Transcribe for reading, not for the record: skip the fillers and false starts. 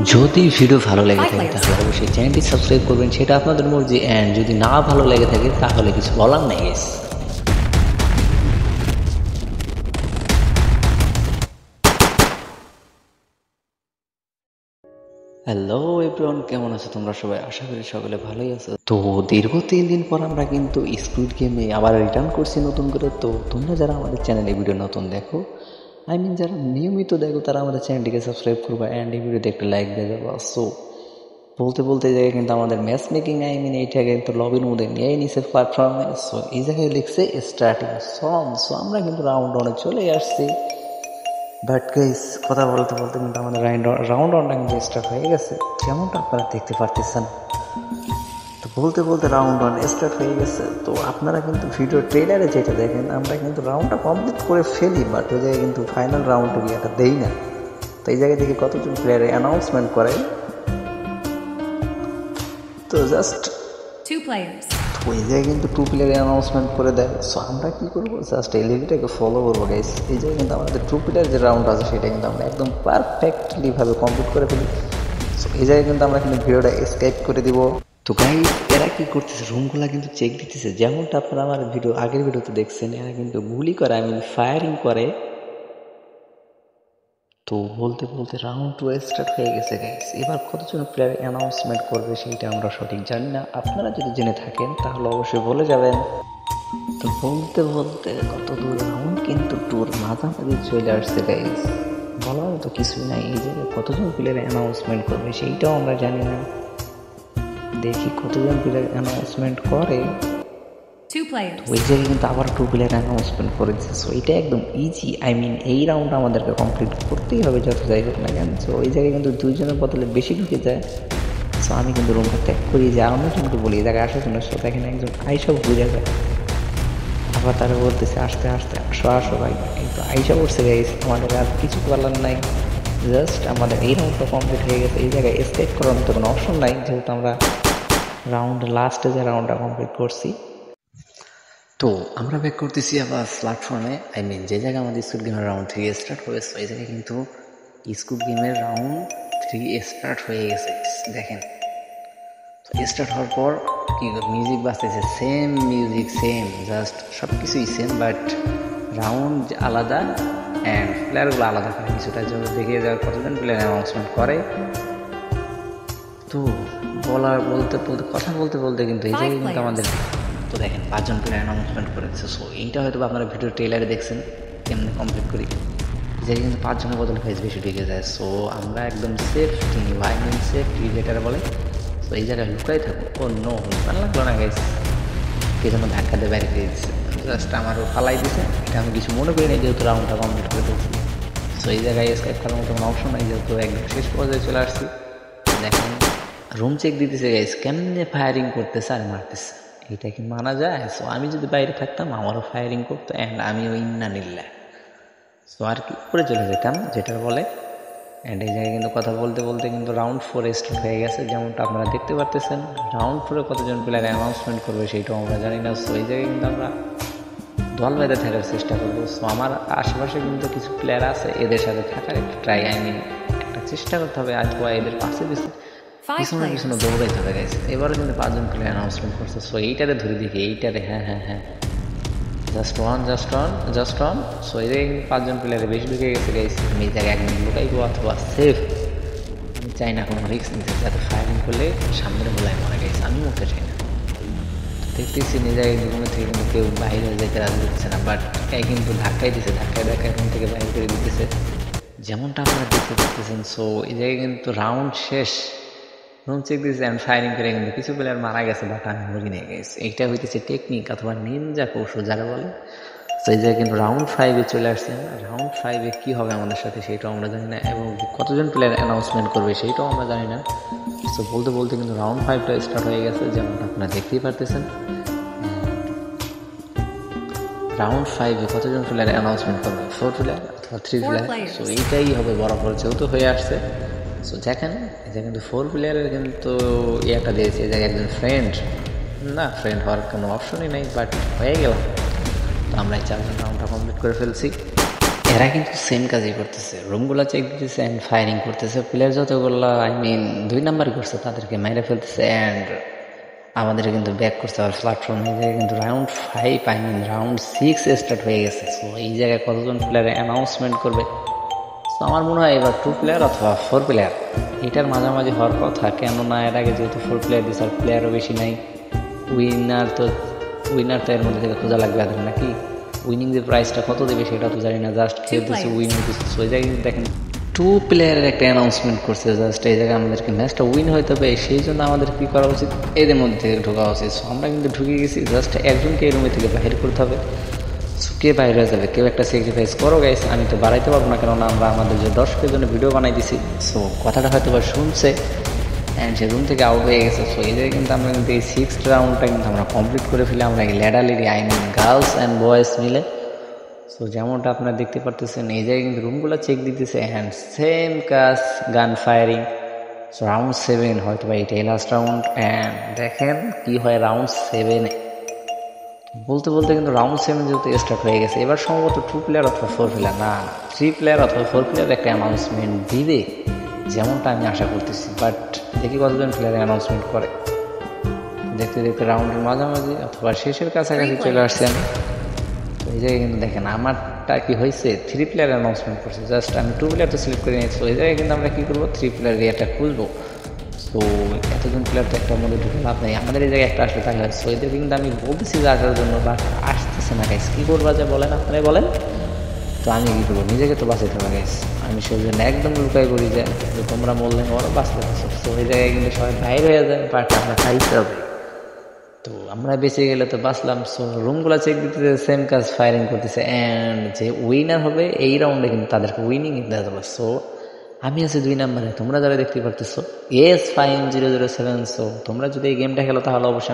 যদি ভিডিও ভালো লেগে থাকে তাহলে অবশ্যই চ্যানেলটি সাবস্ক্রাইব করবেন, সেটা আপনাদের মর্জি। অ্যান্ড যদি না ভালো লেগে থাকে তাহলে কিছু বলার নেই গাইস। হ্যালো এভরিওয়ান, কেমন আছো তোমরা সবাই? আশা করি সকলে ভালোই আছো। তো দীর্ঘ 3 দিন পর আমরা কিন্তু স্কুইড গেমে আবার রিটার্ন করছি নতুন করে। তো তোমরা যারা আমাদের চ্যানেলে ভিডিও নতুন দেখো, যারা নিয়মিত দেখো, তারা আমাদের চ্যানেলটিকে সাবস্ক্রাইব করবা অ্যান্ড এই ভিডিওতে একটা লাইক দিয়ে যাবো। সো বলতে বলতে এই জায়গায় কিন্তু আমাদের ম্যাচ মেকিং এইটাকে কিন্তু লবির মধ্যে নিয়ে নিছে প্ল্যাটফর্মে। সো এই জায়গায় লিখছে স্টার্টিং সং। সো আমরা কিন্তু রাউন্ড ওয়ানে চলে আসছি। বাট গাইস, কথা বলতে বলতে কিন্তু আমাদের রাউন্ড ওয়ানটা কিন্তু স্টার্ট হয়ে গেছে, যেমনটা আপনারা দেখতে পারতেছেন। তো বলতে বলতে রাউন্ড ওয়ান স্টার্ট হয়ে গেছে। তো আপনারা কিন্তু ভিডিও ট্রেলারে যেটা দেখেন, আমরা কিন্তু রাউন্ডটা কমপ্লিট করে ফেলি, বাট ওই জায়গায় কিন্তু ফাইনাল রাউন্ডটা এটা দেই না। তো এই জায়গায় থেকে কতজন প্লেয়ারের অ্যানাউন্সমেন্ট করে, তো জাস্ট ওই জায়গায় কিন্তু 2 প্লেয়ার অ্যানাউন্সমেন্ট করে দেয়। সো আমরা কী করবো, জাস্ট এই লেভিটাকে ফলো করবো গাইস। এই জায়গায় কিন্তু আমাদের 2 প্লেয়ার যে রাউন্ড আছে সেটা কিন্তু আমরা একদম পারফেক্টলিভাবে কমপ্লিট করে ফেলি। সো এই জায়গায় কিন্তু আমরা কিন্তু ভিডিওটা স্কেপ করে দিব। তো গাইস, এরা কি করতেছে, রুমগুলো কিন্তু চেক দিতেছে, যেমনটা আপনারা আমার আগের ভিডিওতে দেখছেন। এরা কিন্তু গুলি করে, ফায়ারিং করে। তো বলতে বলতে রাউন্ড 2 স্টার্ট হয়ে গেছে গাইস। এবার কতজন প্লেয়ার অ্যানাউন্সমেন্ট করবে সেইটা আমরা সঠিক জানি না। আপনারা যদি জেনে থাকেন তাহলে অবশ্যই বলে যাবেন। তো বলতে বলতে কত দূর রাউন্ড কিন্তু টুর মাঝামাঝি চলে আসছে গাইস। বলার মতো কিছুই নাই। এই জায়গায় কতজন প্লেয়ার অ্যানাউন্সমেন্ট করবে সেইটাও আমরা জানি না। দেখি কতজন প্লেয়ার অ্যানাউন্সমেন্ট করে। ওই জায়গায় কিন্তু আবার 2 প্লেয়ার অ্যানাউন্সমেন্ট করেছে। সো এটা একদম ইজি। এই রাউন্ড আমাদেরকে কমপ্লিট করতেই হবে যত যাই হোক না কেন। সো ওই জায়গায় কিন্তু 2 জনের বদলে বেশি ঢুকে যায়। সো আমি কিন্তু রুমটা ত্যাগ করি, যে অন্যজনকে বলি এই জায়গায় আসার জন্য। সো দেখেন একজন আইসব বুঝে যায়, আবার তারা বলতেছে আসতে আসতে আসো ভাই। কিন্তু আইসা পড়ছে গাইস, আমাদের আর কিছু বলার নাই। জাস্ট আমাদের এই রাউন্ডটা কমপ্লিট হয়ে গেছে। এই জায়গায় এসকেপ করার মতো কোনো অপশন নাই, যেহেতু আমরা লাস্টে যে রাউন্ডটা কমপ্লিট করছি। তো আমরা ব্যাক করতেছি আবার প্ল্যাটফর্মে। যে জায়গায় আমাদের স্কুল গেমের রাউন্ড 3 স্টার্ট হয়েছে, এই জায়গায় কিন্তু স্কুল গেমের রাউন্ড 3 স্টার্ট হয়ে গেছে। দেখেন স্টার্ট হওয়ার পর কি মিউজিক বাজতেছে, সেম মিউজিক, সেম, জাস্ট সব কিছুই সেম, বাট রাউন্ড আলাদা অ্যান্ড প্লেয়ারগুলো আলাদা করে কিছুটা জন্য দেখিয়ে যাওয়ার কতজন প্লেয়ার অ্যানাউন্সমেন্ট করে। তো কথা বলতে বলতে কিন্তু এই জায়গায় কিন্তু আমাদের, তো দেখেন 5 জন প্লেয়ার অ্যানাউন্সমেন্ট করেছে। সো এইটা হয়তো আপনারা ভিডিও ট্রেলারে দেখছেন কেমনে কমপ্লিট করি। যে কিন্তু 5 জনের বদলে ফেস বেশি ঢুকে যায়। সো আমরা একদম সেফ যেটা বলে। তো এই জায়গায় লুকাই থাকবো। ও নো, ভালো লাগলো না গাইস, কে যেন ধাক্কা দিয়ে বাইরে দিয়ে দিচ্ছে। জাস্ট আমারও ফালাই দিছে, এটা আমি কিছু মনে করি না, যেহেতু রাউন্ডটা কমপ্লিট করে ফেলছি। সো এই জায়গায় স্কাইপ করার মতো কোনো অপশন নাই, যেহেতু একদম শেষ পর্যায়ে চলে আসছি। দেখেন রুম চেক দিতেছে গাইস, কেমনে ফায়ারিং করতেছে আর মারতেছে, এটা কি মানা যায়? সো আমি যদি বাইরে থাকতাম আমারও ফায়ারিং করতো অ্যান্ড আমিও ইন্না নিল্লা। সো আর কি উপরে চলে যেতাম যেটা বলে। অ্যান্ড এই জায়গায় কিন্তু কথা বলতে বলতে কিন্তু রাউন্ড 4 স্টার্ট হয়ে গেছে, যেমনটা আপনারা দেখতে পারতেছেন। রাউন্ড 4-এ কতজন প্লেয়ার অ্যানাউন্সমেন্ট করবে সেইটাও আমরা জানি না। সো এই জায়গায় কিন্তু আমরা দল বেঁধে থাকার চেষ্টা করবো। সো আমার আশেপাশে কিন্তু কিছু প্লেয়ার আছে, এদের সাথে থাকার একটা ট্রাই একটা চেষ্টা করতে হবে। আজ এদের পাশে পিছনে দৌড়াইতে হবে গাইছে। এবারও কিন্তু 5 জন প্লেয়ার অ্যানাউন্সমেন্ট করছে। সো এইটারে ধরে দেখি, এইটারে, হ্যাঁ, জাস্ট ওয়ান। সো এদের 5 জন প্লেয়ারে বেশি ঢুকে গেছে গাইস। আমি এই জায়গায় একদম লুকাইবো অথবা সেফ, আমি চাই না কোনো রিস্ক নিতে, যাতে ফায়ারিং করলে সামনের গোলায় মরে গেছে, আমি মরতে চাই না। দেখতেছি নিজের রুমে থেকে কিন্তু কেউ বাইরে হয়ে যেতে রাজি হচ্ছে না, বাট কিন্তু ধাক্কাই রুম থেকে বাইরে করে দিতেছে, যেমনটা আপনারা দেখতে পাচ্ছেন। সো এই জায়গায় কিন্তু রাউন্ড শেষ, রুম চেক দিয়েছে অ্যান্ড ফায়ারিং করে কিন্তু কিছু প্লেয়ার মারা গেছে, বাট আমি মরি নিয়ে গেছি। এইটা হইতেছে টেকনিক অথবা নিনজা কৌশল যারা বলে। তো এই জায়গায় কিন্তু রাউন্ড 5-এ চলে আসছে। রাউন্ড 5-এ কী হবে আমাদের সাথে সেইটাও আমরা জানি না, এবং কতজন প্লেয়ার অ্যানাউন্সমেন্ট করবে সেইটাও আমরা জানি না। সো বলতে বলতে কিন্তু রাউন্ড 5টা স্টার্ট হয়ে গেছে, যেমনটা আপনারা দেখতেই পারতেছেন। রাউন্ড 5-এ কতজন প্লেয়ার অ্যানাউন্সমেন্ট করবে, 4 প্লেয়ার অথবা 3 প্লেয়ার। সো এইটাই হবে বরাবর, যেহেতু হয়ে আসছে। সো দেখেন এই জায়গায় কিন্তু 4 প্লেয়ারের কিন্তু একটা দিয়েছে। এই জায়গায় একজন ফ্রেন্ড হওয়ার কোনো অপশনই নেই, বাট হয়ে গেলাম। তো আমরা এই 4 জন রাউন্ডটা কমপ্লিট করে ফেলছি। এরা কিন্তু সেম কাজই করতেছে, রুমগুলো চেক দিতেছে অ্যান্ড ফায়ারিং করতেছে। প্লেয়ার যতগুলো দুই নাম্বার করছে তাদেরকে মেরে ফেলতেছে অ্যান্ড আমাদের কিন্তু ব্যাক করতে হবে প্ল্যাটফর্মে। এই জায়গায় কিন্তু রাউন্ড 5 রাউন্ড 6 স্টার্ট হয়ে গেছে। সো এই জায়গায় কতজন প্লেয়ার অ্যানাউন্সমেন্ট করবে? সো আমার মনে হয় এবার 2 প্লেয়ার অথবা 4 প্লেয়ার এটার মাঝামাঝি হওয়ার কথা। কেননা এর আগে যেহেতু 4 প্লেয়ার দিচ্ছে আর প্লেয়ারও বেশি নাই, উইনার তো এর মধ্যে থেকে খোঁজা লাগবে আদের নাকি। উইনিং যে প্রাইসটা কত দেবে সেটা তো জানি না, জাস্ট খেলতেছে উইন হইতেছে। সো এই জায়গায় দেখেন 2 প্লেয়ারের একটা অ্যানাউন্সমেন্ট করছে, জাস্ট এই জায়গায় আমাদেরকে ম্যাচটা উইন হইতে হবে, সেই জন্য আমাদের কী করা উচিত, এদের মধ্যে থেকে ঢোকা উচিত। সো আমরা কিন্তু ঢুকে গেছি, জাস্ট একজনকে এই রুমে থেকে বাহির করতে হবে। সো কে বাইরে হয়ে যাবে, কেউ একটা স্যাক্রিফাইস করো গাইস। আমি তো বাড়াইতে পারবো না, কেননা আমরা আমাদের যে দর্শকের জন্য ভিডিও বানাই দিছি। সো কথাটা হয়তো বা শুনছে অ্যান্ড সে রুম থেকে আউট হয়ে গেছে। সো এই জায়গায় কিন্তু আমরা কিন্তু এই 6th রাউন্ডটা কিন্তু আমরা কমপ্লিট করে ফেলি, আমরা এই ল্যাডালিডি গার্লস অ্যান্ড বয়েজ মিলে। সো যেমনটা আপনারা দেখতে পারতেছেন এই জায়গায় কিন্তু রুমগুলো চেক দিতেছে অ্যান্ড সেম কাজ, গান ফায়ারিং। সো রাউন্ড 7 হয়তো বা এটাই লাস্ট রাউন্ড অ্যান্ড দেখেন কি হয় রাউন্ড 7-এ। বলতে বলতে কিন্তু রাউন্ড 7 যেহেতু স্টার্ট হয়ে গেছে, এবার সম্ভবত 2 প্লেয়ার অথবা 4 প্লেয়ার, না 3 প্লেয়ার অথবা 4 প্লেয়ার একটা অ্যানাউন্সমেন্ট দিবে, যেমনটা আমি আশা করতেছি। বাট দেখি কতজন প্লেয়ার অ্যানাউন্সমেন্ট করে। দেখতে দেখতে রাউন্ডের মাঝামাঝি অথবা শেষের কাছাকাছি চলে আসছি আমি। তো এই জায়গায় কিন্তু দেখেন আমারটা কি হয়েছে, 3 প্লেয়ার অ্যানাউন্সমেন্ট করছে, জাস্ট আমি 2 প্লেয়ার তো সিলেক্ট করে নিয়েছি। এই জায়গায় কিন্তু আমরা কী করবো, 3 প্লেয়ার এরিয়াটা খুঁজবো। তো এতজন প্লেয়ার তো একটার মধ্যে ঢুকে লাভ নেই, আমাদের এই জায়গায় একটা আসলে তাহলে হয়। সো এদের কিন্তু আমি বলতেছি যে আসার জন্য, বাট আসতেছে না গাইস। কী করবা যে বলেন, আপনারাই বলেন। তো আমি কী করবো, নিজেকে তো বাঁচাইতে হবে গাইস। আমি সেই জন্য একদম লুকাই করি যে তোমরা বললে ওরা বাঁচতে পারছো। তো এই জায়গায় কিন্তু সবাই বাইরে হয়ে যায়, বাট আমরা খাইতে হবে। তো আমরা বেঁচে গেলে তো বাঁচলাম। সো রুমগুলো চেক দিতেছে, সেম কাজ, ফায়ারিং করতেছে অ্যান্ড যে উইনার হবে এই রাউন্ডে কিন্তু তাদেরকে উইনিং দেওয়া যাবে। সো আমি আছি 2 নম্বরে, তোমরা যারা দেখতে পারতেছো এস 5007। সো তোমরা যদি এই গেমটা খেলো তাহলে অবশ্যই